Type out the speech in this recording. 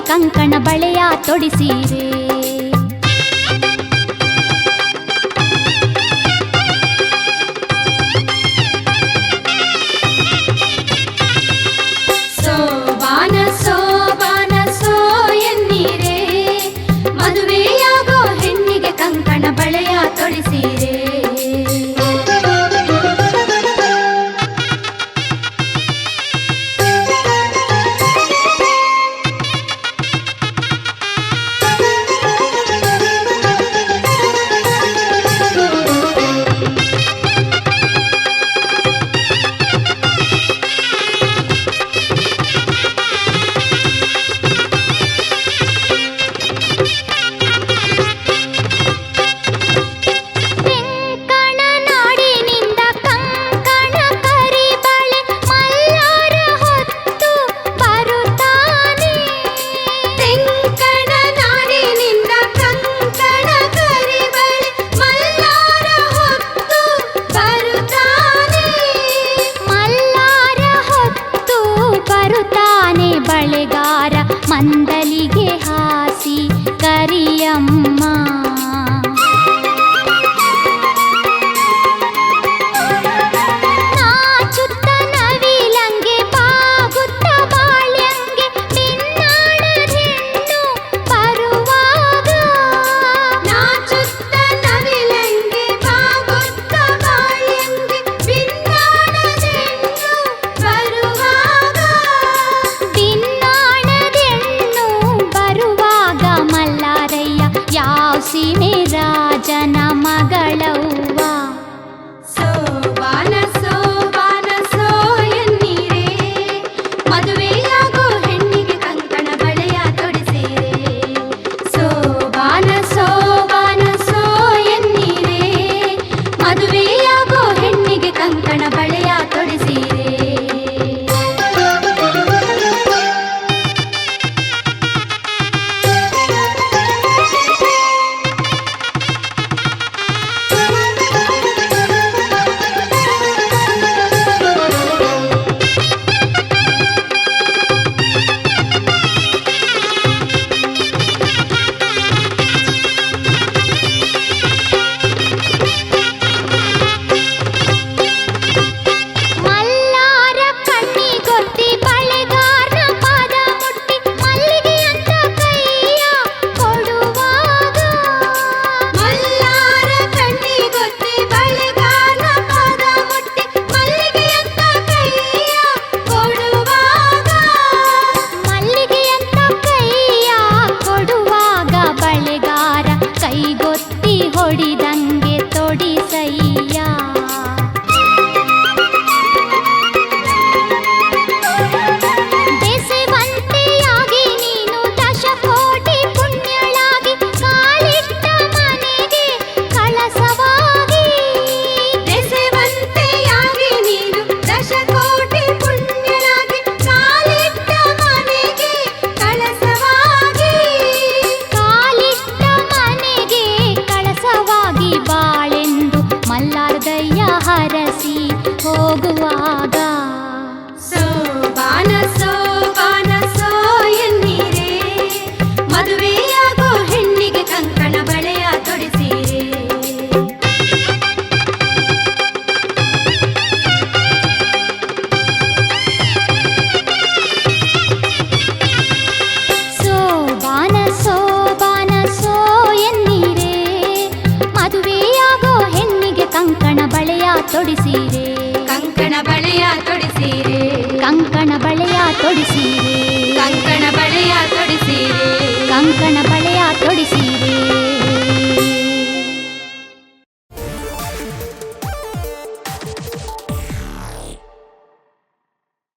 ಕಂಕಣ ಬಳೆಯ ತೊಡಿಸಿರೆ ಸೋಬಾನ ಸೋಬಾನ ಸೋ ಎನ್ನೀರೆ ಮದುವೆಯಾಗೋ ಹೆಣ್ಣಿಗೆ ಕಂಕಣ ಬಳೆಯ ತೊಡಿಸಿರೆ ಬಳೆಗಾರ ಮಂದಲಿಗೆ ಹಾಸಿ ಕರಿಯಮ್ಮ ನಾಚುತ್ತ ನವಿಲಂಗೆ ಬಾಗುತ್ತ ಬಾಳ್ಯಂಗೆ ನಿನ್ನಾಡದ ಹೆಣ್ಣು ಬರುವಾಗ ನಾಚುತ್ತ ನವಿಲಂಗೆ ಬಾಗುತ್ತ ಬಾಳ್ಯಂಗೆ ನಿನ್ನಾಡದ ಹೆಣ್ಣು ಬರುವಾಗ ಬರುವಾಗ ಮಲ್ಲಾರಯ್ಯ ಯಾವ ಸೀಮೆ ರಾಜನ ಮಗಳವ್ವ ಸೋಬಾನ ಸೋಬಾನ ಸೋ ಎನ್ನೀರೆ ಮದುವೆಯಾಗೋ ಹೆಣ್ಣಿಗೆ ಕಂಕಣ ಬಳೆಯ ತೊಡಿಸಿರೆ ಸೋಬಾನ ಸೋಬಾನ ಸೋ ಎನ್ನೀರೆ ಮದುವೆಯಾಗೋ ಹೆಣ್ಣಿಗೆ ಕಂಕಣ ಬಳೆಯ ತೊಡಿಸಿರೆ ಕೈಗೊತ್ತಿ ಹೊಡಿದಂಗೆ ತೊಡಿಸಯ್ಯ ಬೆಸೆವಂತೆಯಾಗಿ ನೀನು ದಶಕೋಟಿ ಪುಣ್ಯಳಾಗಿ ಕಾಲಿಟ್ಟ ಮನೆಗೆ ಕಳಸವಾಗಿ ಬೆಸೆವಂತೆಯಾಗಿ ನೀನು ದಶಕೋಟಿ ಪುಣ್ಯಳಾಗಿ ಕಾಲಿಟ್ಟ ಮನೆಗೆ ಕಳಸವಾಗಿ ಕಾಲಿಟ್ಟ ಮನೆಗೆ ಕಳಸವಾಗಿ ಬಾಳೆಂದು ಮಲ್ಲಾರ್ದಯ್ಯ ಹರಸಿ ಹೋಗುವಾಗ ಸೋಬಾನ ಸೋಬಾನ ಸೋ ಎನ್ನೀರೆ ಮದುವೆಯಾಗೋ ಹೆಣ್ಣಿಗೆ ಕಂಕಣ ಬಳೆಯ ತೊಡಿಸಿರೆ ಸೋಬಾನ ಸೋಬಾನ ಸೋ ಎನ್ನೀರೆ ಮದುವೆಯಾಗೋ ಹೆಣ್ಣಿಗೆ ಕಂಕಣ ಬಳೆಯ ತೊಡಿಸಿರೆ ಕಂಕಣ ಬಳೆಯ ತೊಡಿಸಿರೆ ಕಂಕಣ ಬಳೆಯ ತೊಡಿಸಿರೆ ಕಂಕಣ ಬಳೆಯ ತೊಡಿಸಿರೆ ಕಂಕಣ ಬಳೆಯ ತೊಡಿಸಿರೆ